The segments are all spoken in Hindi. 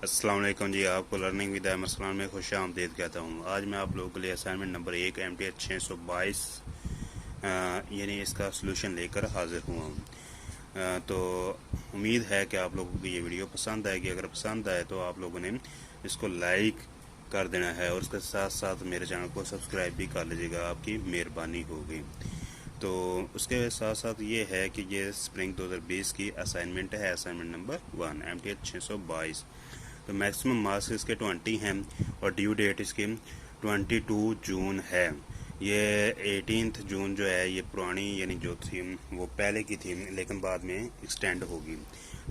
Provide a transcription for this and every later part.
अस्सलाम वालेकुम जी। आपको लर्निंग विद अहमद सलाम में खुश आमदीद कहता हूँ। आज मैं आप लोगों के लिए असाइनमेंट नंबर 1 MTH 622 यानी इसका सलूशन लेकर हाजिर हुआ हूँ। तो उम्मीद है कि आप लोगों को ये वीडियो पसंद आएगी। अगर पसंद आए तो आप लोगों ने इसको लाइक कर देना है और उसके साथ साथ मेरे चैनल को सब्सक्राइब भी कर लीजिएगा, आपकी मेहरबानी होगी। तो उसके साथ साथ ये है कि ये स्प्रिंग 2020 की असाइनमेंट है, असाइनमेंट नंबर 1 MTH 622। तो मैक्सिमम मार्क्स इसके 20 हैं और ड्यू डेट इसकी 22 जून है। ये 18 जून जो है ये पुरानी यानी जो थी वो पहले की थी, लेकिन बाद में एक्सटेंड होगी।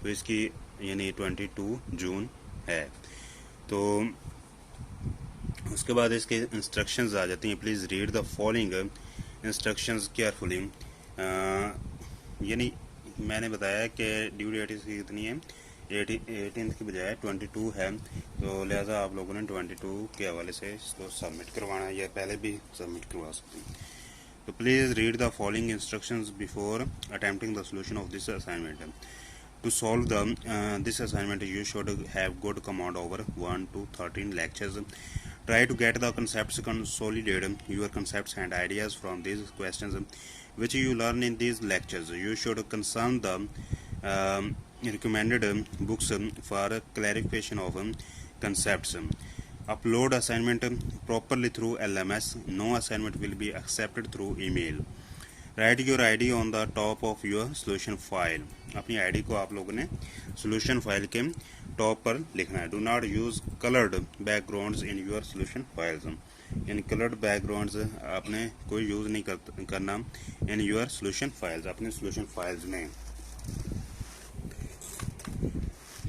तो इसकी यानी 22 जून है। तो उसके बाद इसके इंस्ट्रक्शंस आ जाती हैं। Please read the following instructions carefully. यानी मैंने बताया कि ड्यू डेट इसकी कितनी है, 18 की बजाय 22 है। तो लिहाजा आप लोगों ने 22 के हवाले से इसको सबमिट करवाना है, या पहले भी सबमिट करवा सकते हैं। तो please read the following instructions before attempting the solution of this assignment. To solve this assignment, you should have good command over 1 to 13 lectures. Try to get the concepts, consolidate your concepts and ideas from these questions which you learn in these lectures. You should consult the recommended books for clarification of concepts. Upload assignment properly through LMS. No assignment will be accepted through email. Right your ID on the top of your solution file. अपनी आईडी को आप लोगों ने सोल्यूशन फाइल के टॉप पर लिखना है। Do not use coloured backgrounds in your solution files. यानी कलर्ड बैकग्राउंड्स आपने कोई यूज नहीं करना इन योर सोल्यूशन फाइल्स, अपने सोल्यूशन फाइल्स में।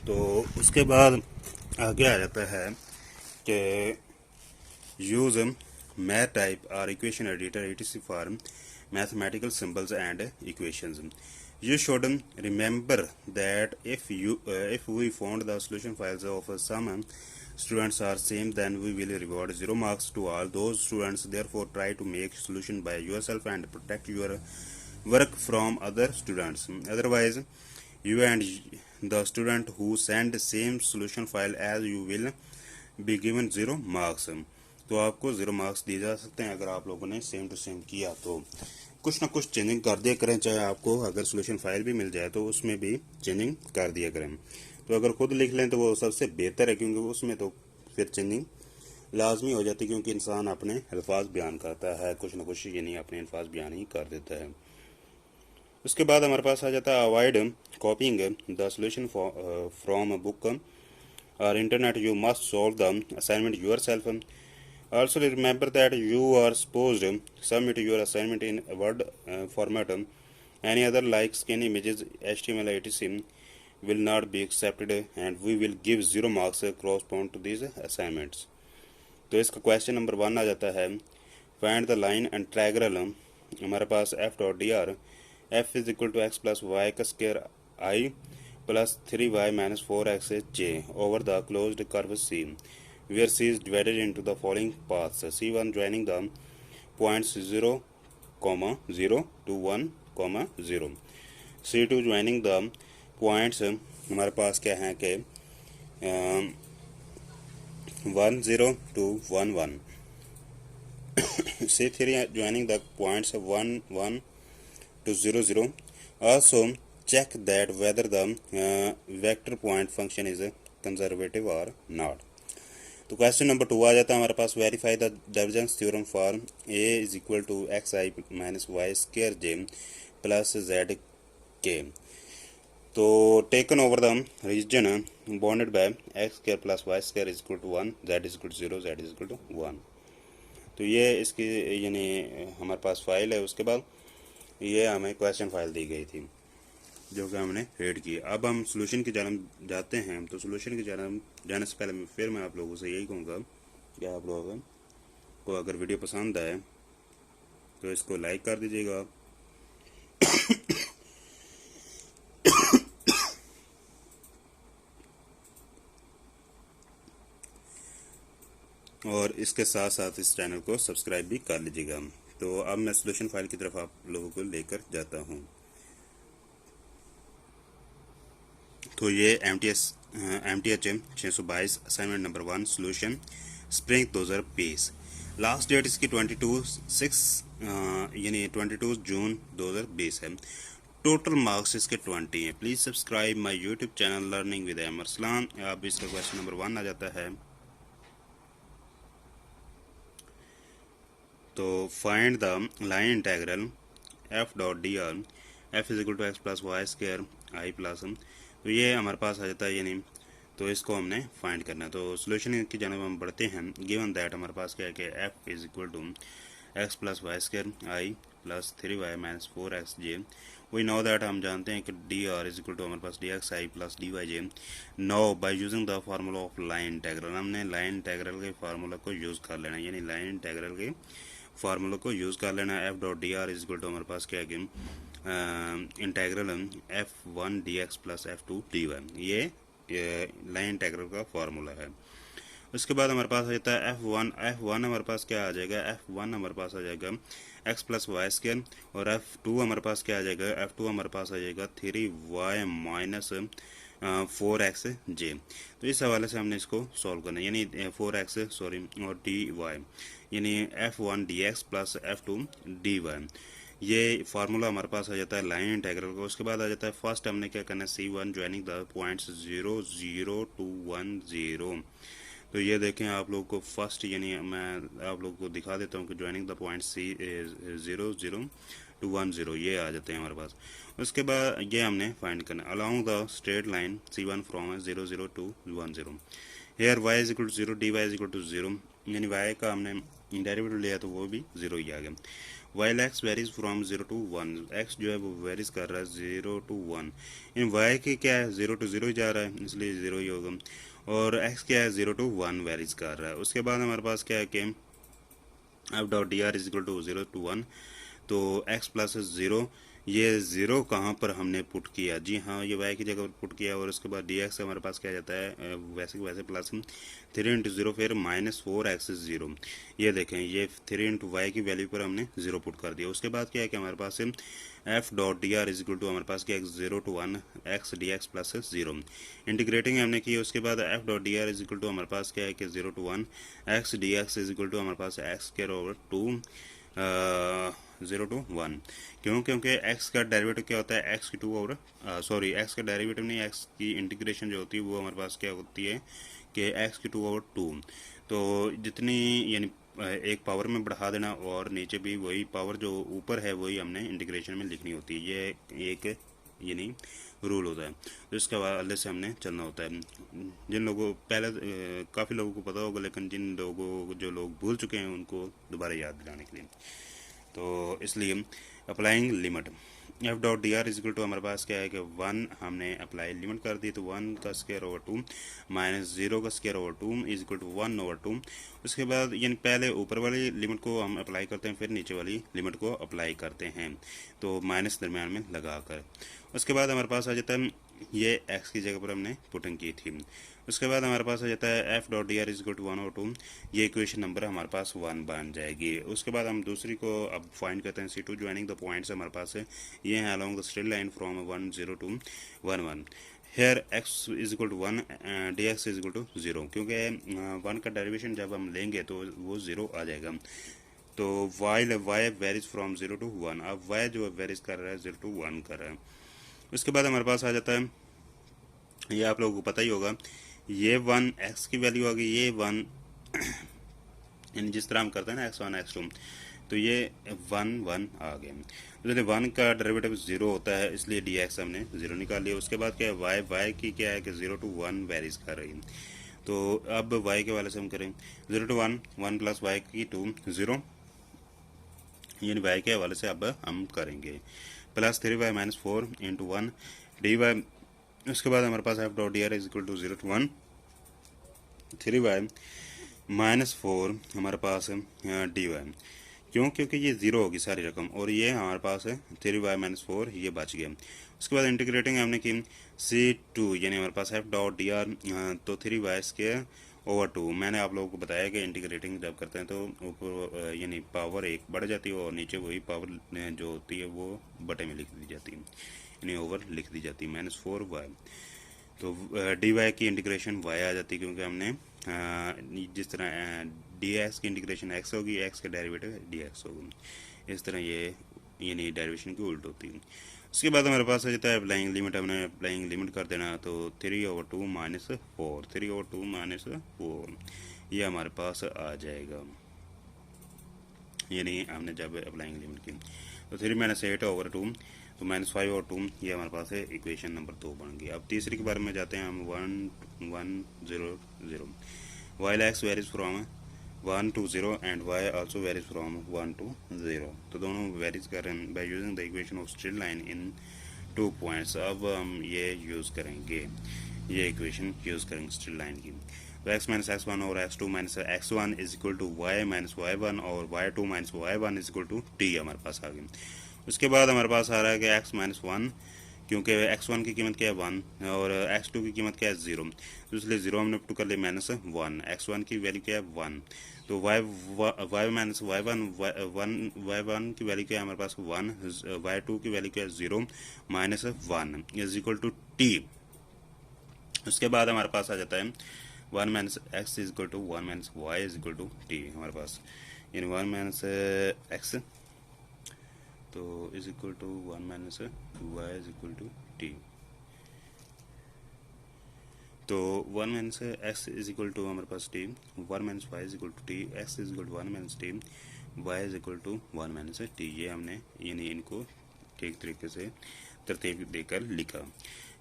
तो उसके बाद आगे आ जाता है कि यूज मैथ टाइप और equation editor etc for mathematical symbols and equations. You should remember that if we found the solution files of some students are same, then we will reward 0 marks to all those students. Therefore, try to make solution by yourself and protect your work from other students. Otherwise, you and the student who send same solution file as you will be given 0 marks. तो आपको 0 मार्क्स दिए जा सकते हैं अगर आप लोगों ने सेम टू सेम किया। तो कुछ ना कुछ चेंजिंग कर दिया करें, चाहे आपको अगर सोल्यूशन फाइल भी मिल जाए तो उसमें भी चेंजिंग कर दिया करें। तो अगर खुद लिख लें तो वो सबसे बेहतर है, क्योंकि उसमें तो फिर चेंजिंग लाजमी हो जाती है, क्योंकि इंसान अपने अल्फाज बयान करता है, कुछ ना कुछ यानी अपने अल्फाज बयान ही कर देता है। उसके बाद हमारे पास आ जाता है avoid copying the solution from book और internet. You must solve the assignment yourself. Also remember that you are supposed to submit your assignment in Word format. Any other like scan images, HTML, etc. will not be accepted and we will give 0 marks correspond to these assignments. तो इसका क्वेश्चन नंबर 1 आ जाता है, फाइंड द लाइन इंटीग्रल हमारे पास f dot D r, f is equal to x plus Y का square I plus 3y minus 4x j over the closed curve C, where C is divided into the following paths. C1 joining the points 0, 0 to 1, 0. C2 joining the points हमारे पास क्या है कि 1, 0 to 1, 1. C3 joining the points 1, 1 to 0, 0. Also check that whether the vector point function is conservative or not. तो क्वेश्चन नंबर 2 आ जाता है हमारे पास, verify the divergence theorem for a is equal to x i minus y square j plus z k. तो taken over the region bounded by x square plus Y square is equal to 1, z is equal to 0, z is equal to 1। तो ये इसकी यानी हमारे पास फाइल है। उसके बाद ये हमें क्वेश्चन फाइल दी गई थी जो कि हमने रीड की। अब हम सोल्यूशन की जानब जाते हैं। तो सोल्यूशन की जानब जाने से पहले फिर मैं आप लोगों से यही कहूँगा कि आप लोगों को अगर वीडियो पसंद आए तो इसको लाइक कर दीजिएगा और इसके साथ साथ इस चैनल को सब्सक्राइब भी कर लीजिएगा। तो अब मैं सोल्यूशन फाइल की तरफ आप लोगों को लेकर जाता हूँ। तो ये MTS MTH 622 assignment number 1 solution spring closure page. Last date इसकी 22 जून 2020 है। टोटल मार्क्स इसके 20 हैं। Please subscribe my YouTube channel learning with Ahmad Arsalan. अब इसका क्वेश्चन नंबर 1 आ जाता है। तो find the line integral F dot D R F is equal to x plus Y square I plus. तो ये हमारे पास आ जाता है, यानी तो इसको हमने फाइंड करना है। तो सोल्यूशन की जानब हम बढ़ते हैं। गिवन दैट हमारे पास क्या है कि f is equal to x plus Y square I plus 3y minus 4x j. We know that हम जानते हैं कि d are is equal to हमारे पास d x i plus d y j. No by using the formula of line integral, हमने लाइन इंटेग्रल के फार्मूला को यूज़ कर लेना है, यानी लाइन इंटेग्रल के फार्मूला को यूज़ कर लेना है। F dot D R is equal to हमारे पास क्या है कि integral f1 dx plus f2 dy, ये लाइन इंटेग्रल का फार्मूला है। उसके बाद हमारे पास आ जाता है f1 हमारे पास क्या आ जाएगा, f1 हमारे पास आ जाएगा x प्लस वाई स्क्वायर, और f2 हमारे पास क्या आ जाएगा, f2 हमारे पास आ जाएगा 3y माइनस 4x जे। तो इस हवाले से हमने इसको सॉल्व करना है, यानी 4x और dy, यानी f1 dx plus f2 dy, ये फार्मूला हमारे पास आ जाता है लाइन इंटेग्रल का। उसके बाद आ जाता है फर्स्ट हमने क्या करना है, C1 joining the points 0 0 to 1 0। तो ये देखें आप लोग को फर्स्ट, यानी मैं आप लोग को दिखा देता हूँ कि joining the point C 0 0 to 1 0 ये आ जाते हैं हमारे पास। उसके बाद ये हमने फाइंड करना है along the straight line C1 from 0 0 to 1 0। Here y is equal to 0, dy is equal to 0, यानी y का हमने डेरिवेटिव लिया तो वो भी 0 ही आ गया। While x varies from 0 to 1, x जो है वो वेरीज कर रहा है 0 to 1, इन y की क्या है 0 to 0 ही जा रहा है, इसलिए 0 ही होगा, और x क्या है 0 to 1 वेरीज कर रहा है। उसके बाद हमारे पास क्या है कि F dot D R is equal to 0 to 1, तो x प्लस 0, ये 0 कहाँ पर हमने पुट किया, जी हाँ ये y की जगह पर पुट किया, और उसके बाद dx हमारे पास क्या जाता है वैसे के वैसे प्लस 3 इंटू 0 फिर माइनस 4x 0। ये देखें ये 3 इंटू वाई की वैल्यू पर हमने 0 पुट कर दिया। उसके बाद क्या है कि हमारे पास f dot D R is equal to हमारे पास क्या है 0 to 1 x dx plus 0, integrating हमने की। उसके बाद f dot D R is equal to हमारे पास क्या है कि 0 to 1 x dx is equal to हमारे पास x स्क्वायर ओवर 2 0 to 1, क्योंकि x का डेरिवेटिव क्या होता है x की 2 ओवर x का डेरिवेटिव नहीं, x की इंटीग्रेशन जो होती है वो हमारे पास क्या होती है कि x की 2 ओवर 2। तो जितनी यानी एक पावर में बढ़ा देना और नीचे भी वही पावर जो ऊपर है वही हमने इंटीग्रेशन में लिखनी होती है, ये एक यानी रूल होता है। तो इसके हवाले से हमने चलना होता है। जिन लोगों पहले काफ़ी लोगों को पता होगा, लेकिन जिन लोगों जो लोग भूल चुके हैं उनको दोबारा याद दिलाने के लिए, तो इसलिए applying limit F dot D R is equal to हमारे पास क्या है कि 1 हमने अप्लाई लिमिट कर दी, तो 1 का स्क्वायर ओवर 2 माइनस 0 का square over 2 is equal to 1 over 2। उसके बाद यानी पहले ऊपर वाली लिमिट को हम अप्लाई करते हैं, फिर नीचे वाली लिमिट को अप्लाई करते हैं, तो माइनस दरम्यान में लगा कर। उसके बाद हमारे पास आ जाता है ये x की जगह पर हमने पुटिंग की थी। उसके बाद हमारे पास आ जाता है F dot D R is equal to 1 और 2, ये इक्वेशन नंबर हमारे पास 1 बन जाएगी। उसके बाद हम दूसरी को अब फाइंड करते हैं C2 ज्वाइनिंग द पॉइंट्स हमारे पास है, ये हैं along the straight line from 1 0 to 1 1। Here x is equal to 1 dx is equal to 0, क्योंकि 1 का डेरिवेशन जब हम लेंगे तो वो 0 आ जाएगा। तो y वेरीज फ्रॉम 0 to 1, अब y जो वेरीज कर रहा है 0 to 1 कर रहा है। उसके बाद हमारे पास आ जाता है, ये आप लोगों को पता ही होगा, ये 1 x की वैल्यू आ गई, ये 1 यानी जिस तरह हम करते हैं ना x1 x2, तो ये 1 1 आ गया। तो चलिए 1 का डेरिवेटिव 0 होता है, इसलिए dx हमने 0 निकाल लिया। उसके बाद क्या है y की क्या है कि 0 to 1 वेरीज कर रही है, तो अब y के वाले से हम करें 0 to 1 1 प्लस y की 2 0, यानी y के हवाले से अब हम करेंगे plus 3y minus 4 into 1 d y. उसके बाद हमारे पास f dot D R is equal to 0 to 1 3y minus 4 हमारे पास है डी वाई, क्योंकि ये 0 होगी सारी रकम, और ये हमारे पास है 3y माइनस 4, ये बच गया। उसके बाद इंटीग्रेटिंग हमने की C2, यानी हमारे पास एफ डॉट डी आर, तो 3y स्क्वायर ओवर 2। मैंने आप लोगों को बताया कि इंटीग्रेटिंग जब करते हैं तो ऊपर यानी पावर 1 बढ़ जाती है और नीचे वही पावर जो होती है वो बटे में लिख दी जाती है, यानी ओवर लिख दी जाती है -4y। तो डी वाई की इंटीग्रेशन वाई आ जाती है, क्योंकि हमने जिस तरह डी एक्स की इंटीग्रेशन एक्स होगी, एक्स का डेरिवेटिव डी एक्स होगी, इस तरह ये यानी डेरिवेशन की उल्ट होती है। उसके बाद हमारे पास आ जाता है अप्लाइंग लिमिट। हमने अप्लाइंग लिमिट कर देना, तो 3/2 माइनस 4, 3/2 माइनस 4 ये हमारे पास आ जाएगा, यानी हमने जब अप्लाइंग लिमिट की। तो 3 - 8/2 तो -5/2 ये हमारे पास है इक्वेशन नंबर 2 बन गई। अब तीसरी के बारे में जाते हैं हम, 1 1 0 0 while x varies from 1 to 0 and y also varies from 1 to 0। तो दोनों वेरीज कर रहे हैं by using the equation of straight line in 2 points. अब हम ये यूज़ करेंगे, ये इक्वेशन यूज़ करेंगे स्ट्रेट लाइन की। तो x माइनस x1 और x2 minus x1 is equal to y minus y1 और y2 minus y1 is equal to t हमारे पास आ गई। उसके बाद हमारे पास आ रहा है कि x माइनस 1, क्योंकि x1 की कीमत क्या है 1 और x2 की कीमत क्या है 0, तो इसलिए 0 हमने पुट कर लिया -1, x1 की वैल्यू क्या है 1, तो y माइनस y1 की वैल्यू क्या है हमारे पास 1, y2 की वैल्यू क्या है 0 -1 इज इक्वल टू t। उसके बाद हमारे पास आ जाता है 1 minus x is equal to 1 minus y is equal to t हमारे पास, यानी 1 माइनस एक्स तो is equal to 1 minus y is equal to t. तो 1 minus x is equal to हमारे पास t, 1 minus y is equal to t, x is equal to 1 minus t, y is equal to 1 minus t. ये हमने यानी इनको ठीक तरीके से तरतीब देकर लिखा।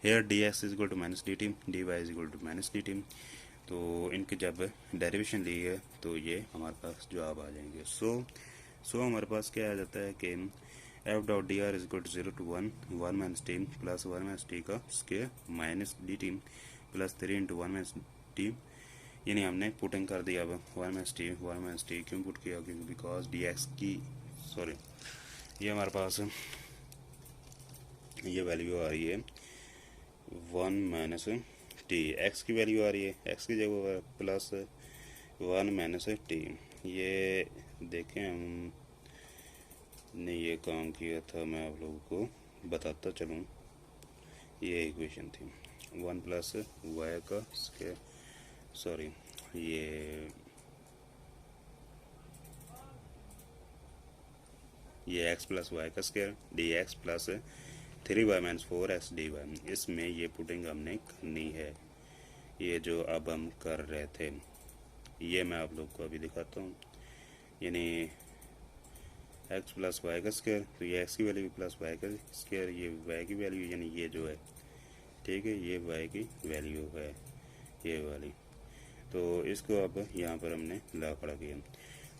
Here D x is equal to minus D T, D Y is equal to minus D T. तो इनकी जब डेरिवेशन ली है तो ये हमारे पास जवाब आ जाएंगे। सो हमारे पास क्या आ जाता है कि F dot D R is equal to 0 to 1 1 minus t plus 1 minus t का square minus D t plus 3 into 1 minus t, यानी हमने पुटिंग कर दिया। अब 1 माइनस टी क्यों पुट किया, क्योंकि बिकॉज डी एक्स की सॉरी ये हमारे पास ये वैल्यू आ रही है 1 माइनस टी, एक्स की वैल्यू आ रही है, एक्स की जगह प्लस 1 माइनस टी। ये देखें हमने ये काम किया था, मैं आप लोगों को बताता चलूँ। ये इक्वेशन थी 1 प्लस वाई का स्क्वायर, सॉरी ये x प्लस वाई का square D X plus 3y minus 4x D Y, इसमें ये पुटिंग हमने करनी है। ये जो अब हम कर रहे थे ये मैं आप लोग को अभी दिखाता हूँ, यानी x प्लस वाई का स्क्वायर, तो ये x की वैल्यू प्लस वाई का स्क्वायर, ये y की वैल्यू, यानी ये जो है ठीक है ये y की वैल्यू है ये वाली। तो इसको अब यहाँ पर हमने ला खड़ा किया,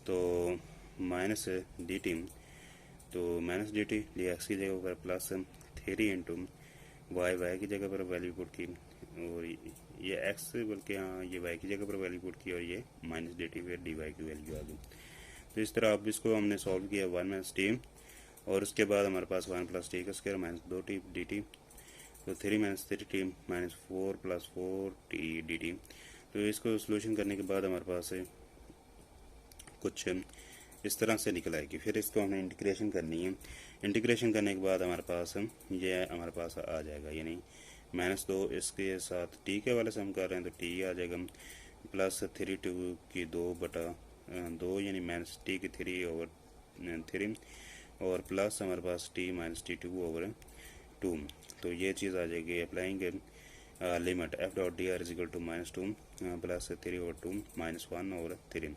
तो माइनस डी टी, तो minus D T D x की जगह पर प्लस 3 इंटू वाई की जगह पर वैल्यू पुट की, और ये एक्स बल्कि हाँ ये वाई की जगह पर वैल्यू पुट की, और ये माइनस डी टी फिर डी वाई की वैल्यू आ गई। तो इस तरह अब इसको हमने सॉल्व किया 1 माइनस टी, और उसके बाद हमारे पास 1 प्लस टी का square minus 2 T D T, तो 3 minus 3 T minus 4 plus 4 T D T. तो इसको सोल्यूशन करने के बाद हमारे पास कुछ इस तरह से निकल आएगी। फिर इसको हमें इंटीग्रेशन करनी है, इंटीग्रेशन करने के बाद हमारे पास ये हमारे पास आ जाएगा, यानी -2 इसके साथ टी के वाले से हम कर रहे हैं तो टी आ जाएगा, प्लस 3 टू की 2/2 यानी माइनस टी की 3/3, और प्लस हमारे पास टी माइनस टी 2/2। तो ये चीज़ आ जाएगी। Applying limit F dot D R is equal to -2 plus 3/2 -1/3।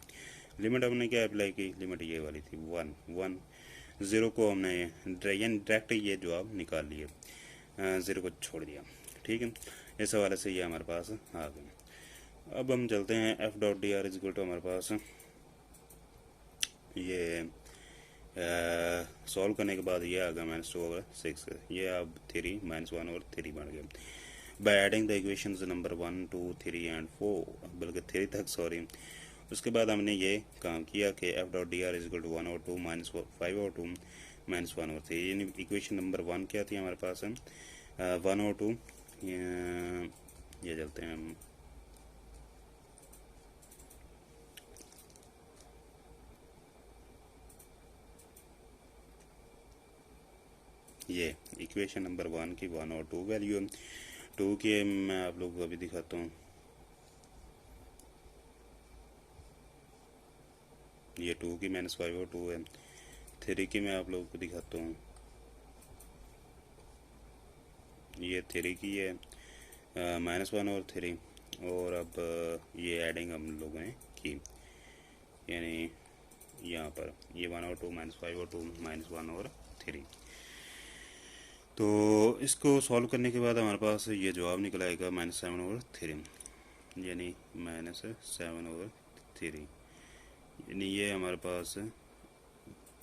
Limit हमने क्या अप्लाई की, लिमिट ये वाली थी 1 0 को हमने डायरेक्ट ये जवाब निकाल लिए, 0 को छोड़ दिया। ठीक है, इस हवाले से ये हमारे पास आ गए। अब हम चलते हैं F dot D R is equal to हमारे पास ये सॉल्व करने के बाद ये आ गया -2/6, ये अब 3 -1/3 बन गया। By adding the equations number 1 2 3 and 4 बल्कि 3 तक सॉरी। उसके बाद हमने ये काम किया कि F dot D R is equal to 1/2 -5/2 -1/3, यानी इक्वेशन नंबर 1 क्या थी हमारे पास 1/2, ये चलते हैं हम ये इक्वेशन नंबर 1 की 1/2 वैल्यू है। टू की मैं आप लोगों को अभी दिखाता हूँ। ये टू की -5 और 2 है। थ्री की मैं आप लोगों को दिखाता हूँ। ये थ्री की है, -1 और 3। और अब ये एडिंग हम लोगों ने की, यानी यहाँ पर ये 1 और 2, -5 और 2, -1 और 3। तो इसको सॉल्व करने के बाद हमारे पास ये जवाब निकल आएगा -7 और 3, यानी -7 और 3, यानी ये हमारे पास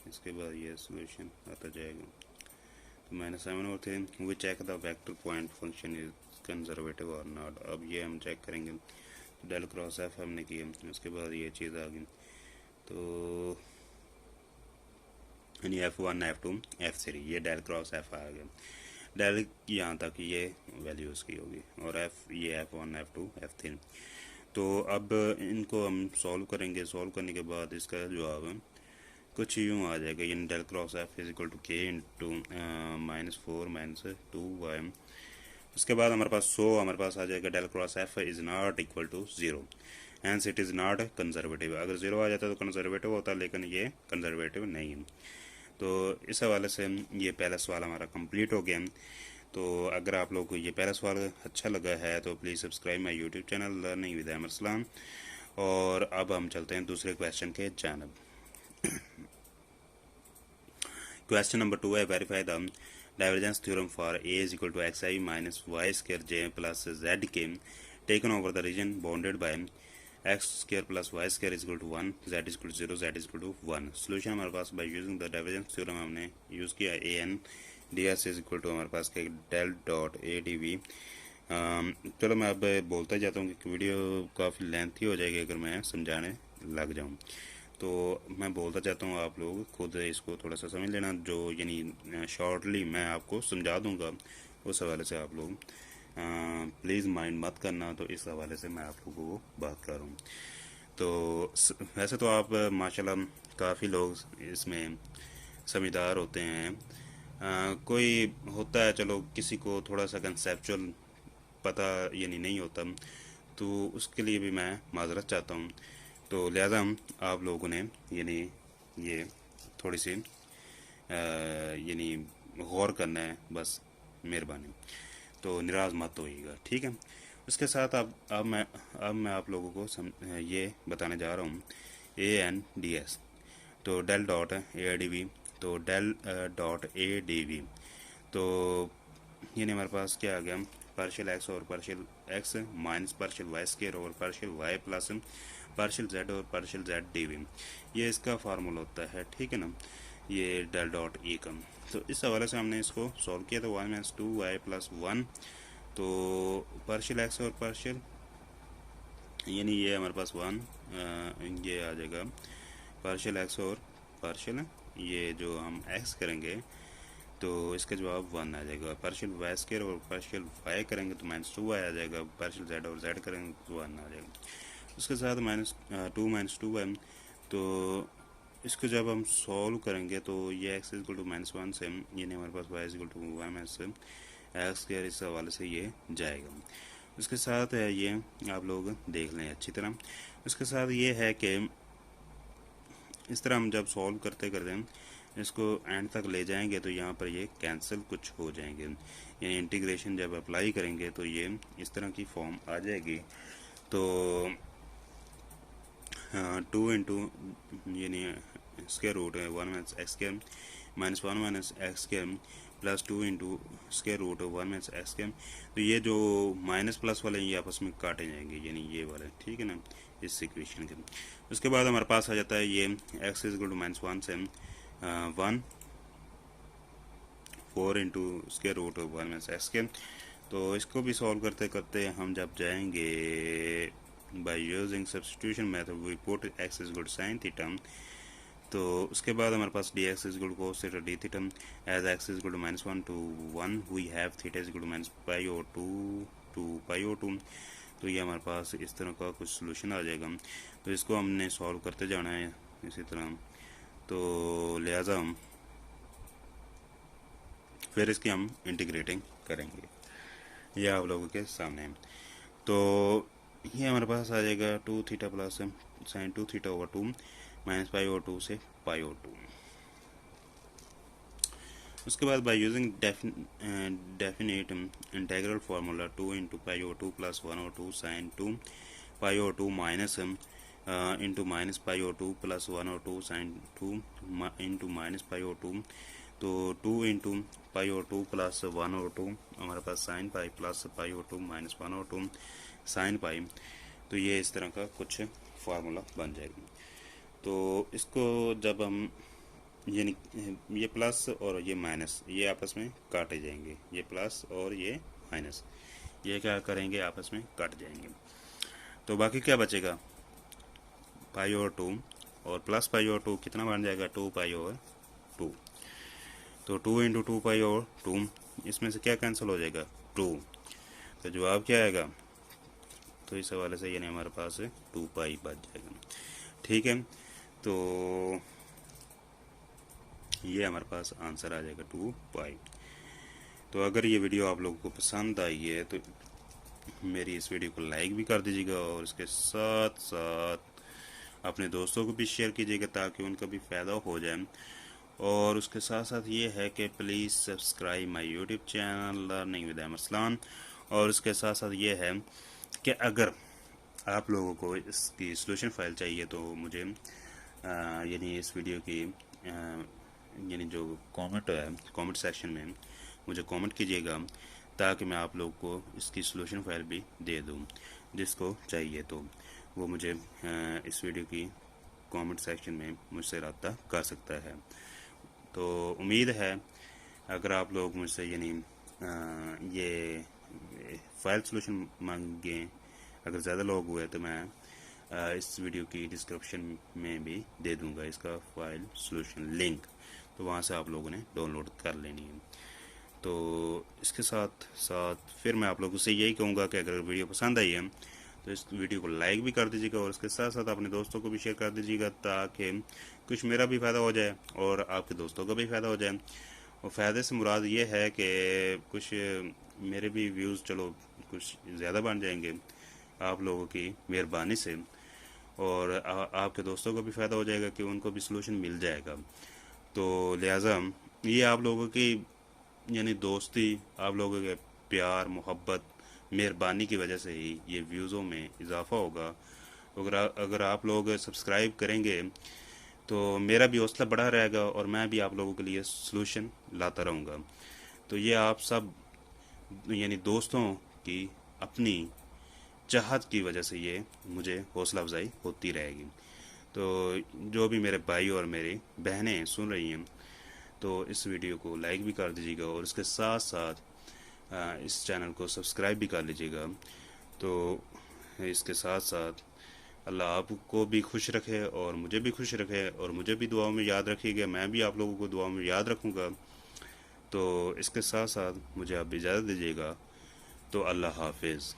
इसके बाद ये सोल्यूशन आता जाएगा। तो -7 और 3, we check the vector point function is conservative or not. अब ये हम चेक करेंगे। तो डेल क्रॉस एफ हमने किया, उसके बाद ये चीज़ आ गई। तो यानी F1, F2, F3, ये डेल क्रॉस एफ आ गया। डेल यहाँ तक ये वैल्यू उसकी होगी, और एफ ये F1, F2, F3। तो अब इनको हम सॉल्व करेंगे। सॉल्व करने के बाद इसका जवाब कुछ यूँ आ जाएगा, यानी del cross F is equal to k into -4 -2 y. उसके बाद हमारे पास हमारे पास आ जाएगा del cross F is not equal to 0, hence it is not conservative. अगर 0 आ जाता तो कंजर्वेटिव होता, लेकिन ये कंजर्वेटिव नहीं है। तो इस हवाले से ये पहला सवाल हमारा कंप्लीट हो गया। तो अगर आप लोगों को ये पहला सवाल अच्छा लगा है तो please subscribe my YouTube channel learning with Ahmad Salam. और अब हम चलते हैं दूसरे क्वेश्चन के जानब। क्वेश्चन नंबर 2 है, verify the divergence theorem for a is equal to xi minus y square j plus z k taken over the region bounded by x square plus y square is equal to 1, z is equal to 0, z is equal to 1। Solution हमारे पास by using the divergence theorem हमने यूज़ किया a n d s is equal to हमारे पास के del dot a d V. चलो मैं अब बोलता जाता हूँ कि वीडियो काफ़ी लेंथी हो जाएगी अगर मैं समझाने लग जाऊँ। तो मैं बोलता चाहता हूँ आप लोग खुद इसको थोड़ा सा समझ लेना, जो यानी शॉर्टली मैं आपको समझा दूँगा, उस हवाले से आप लोग प्लीज़ माइंड मत करना। तो इस हवाले से मैं आप लोगों को बात कर रहा हूँ। तो वैसे तो आप माशाल्लाह काफ़ी लोग इसमें समझदार होते हैं। कोई होता है, चलो किसी को थोड़ा सा कंसेप्चुअल पता यानी नहीं होता, तो उसके लिए भी मैं माजरत चाहता हूँ। तो लिहाजा हम आप लोगों ने यानी ये थोड़ी सी यानी गौर करना है, बस मेहरबानी। तो निराश मत होइएगा, ठीक है। उसके साथ अब मैं आप लोगों को ये बताने जा रहा हूँ ए एन डी एस। तो del dot a d v, तो del dot a d v, तो यानी हमारे पास क्या आ गया, पार्शियल एक्स और partial x minus partial y square और partial y plus partial z और पार्शियल जेड डी वी, ये इसका फार्मूला होता है, ठीक है ना, ये डेल डॉट ई का। तो इस हवाले से हमने इसको सॉल्व किया, तो 1 - 2 वाई प्लस 1, तो पार्शियल एक्स और पार्शियल यानी ये हमारे पास 1, ये आ जाएगा पार्शियल एक्स और पार्शियल ये जो हम एक्स करेंगे तो इसका जवाब 1 आ जाएगा। पार्शियल वाई स्क्वायर और पार्शियल वाई करेंगे तो -2 वाई आ जाएगा। पार्शियल जेड और जेड करेंगे तो 1 आ जाएगा। उसके साथ -2 वाई, तो इसको जब हम सॉल्व करेंगे तो ये x इक्वल टू -1 से यानी हमारे पास y equal to y minus x square, इस हवाले से ये जाएगा। उसके साथ है ये आप लोग देख लें अच्छी तरह। उसके साथ ये है कि इस तरह हम जब सॉल्व करते करते इसको एंड तक ले जाएंगे तो यहाँ पर ये कैंसिल कुछ हो जाएंगे, यानी इंटीग्रेशन जब अप्लाई करेंगे तो ये इस तरह की फॉर्म आ जाएगी। तो 2 इंटू यानी square root 1 minus x square minus 1 minus x square plus 2 into square root 1 minus x square, तो ये जो माइनस प्लस वाले ये आपस में काटे जाएंगे, यानी ये वाले, ठीक है ना, इस इक्वेशन के। उसके बाद हमारे पास आ जाता है ये एक्स इज इक्वल टू -1 से 1 4 into square root 1 minus x square. तो इसको भी सॉल्व करते करते हम जब जाएंगे by using substitution method we put x is equal to sine theta, तो उसके बाद हमारे पास d x is equal to cos theta d theta as x is equal to -1 to 1 we have theta is equal to -π/2 to π/2। तो ये हमारे पास इस तरह का कुछ सोल्यूशन आ जाएगा। तो इसको हमने सॉल्व करते जाना है इसी तरह। तो लिहाजा हम फिर इसकी हम इंटीग्रेटिंग करेंगे। ये आप लोगों के सामने है। तो ये हमारे पास आ जाएगा 2 theta plus sine 2 theta over 2 minus pi over 2 से पाई ओवर 2। उसके बाद by using definite integral formula 2 into pi over 2 plus 1 over 2 sine 2 pi over 2 minus into minus pi over 2 plus 1 over 2 sine 2 into minus pi over 2। तो 2 into pi over 2 plus 1 over 2 हमारे पास sine pi plus pi over 2 minus 1 over 2 sine pi. तो ये इस तरह का कुछ फार्मूला बन जाएगा। तो इसको जब हम ये प्लस और ये माइनस ये आपस में काटे जाएंगे, ये प्लस और ये माइनस ये क्या करेंगे आपस में काट जाएंगे। तो बाकी क्या बचेगा, पाई ओवर 2 और प्लस पाई ओवर 2 कितना बन जाएगा, 2 पाई ओवर 2। तो 2 इंटू 2 पाई ओवर 2, इसमें से क्या कैंसिल हो जाएगा, 2। तो जवाब क्या आएगा, तो इस हवाले से यानी हमारे पास 2 पाई बच जाएगा। ठीक है, तो ये हमारे पास आंसर आ जाएगा 2 पाई। तो अगर ये वीडियो आप लोगों को पसंद आई है तो मेरी इस वीडियो को लाइक भी कर दीजिएगा और इसके साथ साथ अपने दोस्तों को भी शेयर कीजिएगा ताकि उनका भी फ़ायदा हो जाए। और उसके साथ साथ ये है कि please subscribe my YouTube channel learning with Arsalan. और उसके साथ साथ ये है कि अगर आप लोगों को इसकी सॉल्यूशन फाइल चाहिए तो मुझे यानी इस वीडियो की यानी जो कमेंट है कमेंट सेक्शन में मुझे कमेंट कीजिएगा ताकि मैं आप लोग को इसकी सॉल्यूशन फाइल भी दे दूं। जिसको चाहिए तो वो मुझे इस वीडियो की कमेंट सेक्शन में मुझसे रब्ता कर सकता है। तो उम्मीद है अगर आप लोग मुझसे यानी ये फाइल सॉल्यूशन मांगें, अगर ज़्यादा लोग हुए तो मैं इस वीडियो की डिस्क्रिप्शन में भी दे दूंगा इसका फाइल सॉल्यूशन लिंक, तो वहाँ से आप लोगों ने डाउनलोड कर लेनी है। तो इसके साथ साथ फिर मैं आप लोगों से यही कहूँगा कि अगर वीडियो पसंद आई है तो इस वीडियो को लाइक भी कर दीजिएगा और इसके साथ साथ अपने दोस्तों को भी शेयर कर दीजिएगा ताकि कुछ मेरा भी फ़ायदा हो जाए और आपके दोस्तों का भी फ़ायदा हो जाए। और फ़ायदे से मुराद ये है कि कुछ मेरे भी व्यूज़ चलो कुछ ज़्यादा बन जाएंगे आप लोगों की मेहरबानी से, और आपके दोस्तों को भी फ़ायदा हो जाएगा कि उनको भी सलूशन मिल जाएगा। तो लिहाजा ये आप लोगों की यानी दोस्ती, आप लोगों के प्यार मोहब्बत मेहरबानी की वजह से ही ये व्यूज़ों में इजाफ़ा होगा। अगर आप लोग सब्सक्राइब करेंगे तो मेरा भी हौसला बढ़ा रहेगा और मैं भी आप लोगों के लिए सलूशन लाता रहूँगा। तो ये आप सब यानी दोस्तों की अपनी चाहत की वजह से ये मुझे हौसला अफजाई होती रहेगी। तो जो भी मेरे भाई और मेरी बहनें सुन रही हैं तो इस वीडियो को लाइक भी कर दीजिएगा और इसके साथ साथ इस चैनल को सब्सक्राइब भी कर लीजिएगा। तो इसके साथ साथ अल्लाह आपको भी खुश रखे और मुझे भी खुश रखे और मुझे भी दुआओं में याद रखिएगा, मैं भी आप लोगों को दुआओं में याद रखूँगा। तो इसके साथ साथ मुझे आप इजाज़त दीजिएगा। तो अल्लाह हाफिज़।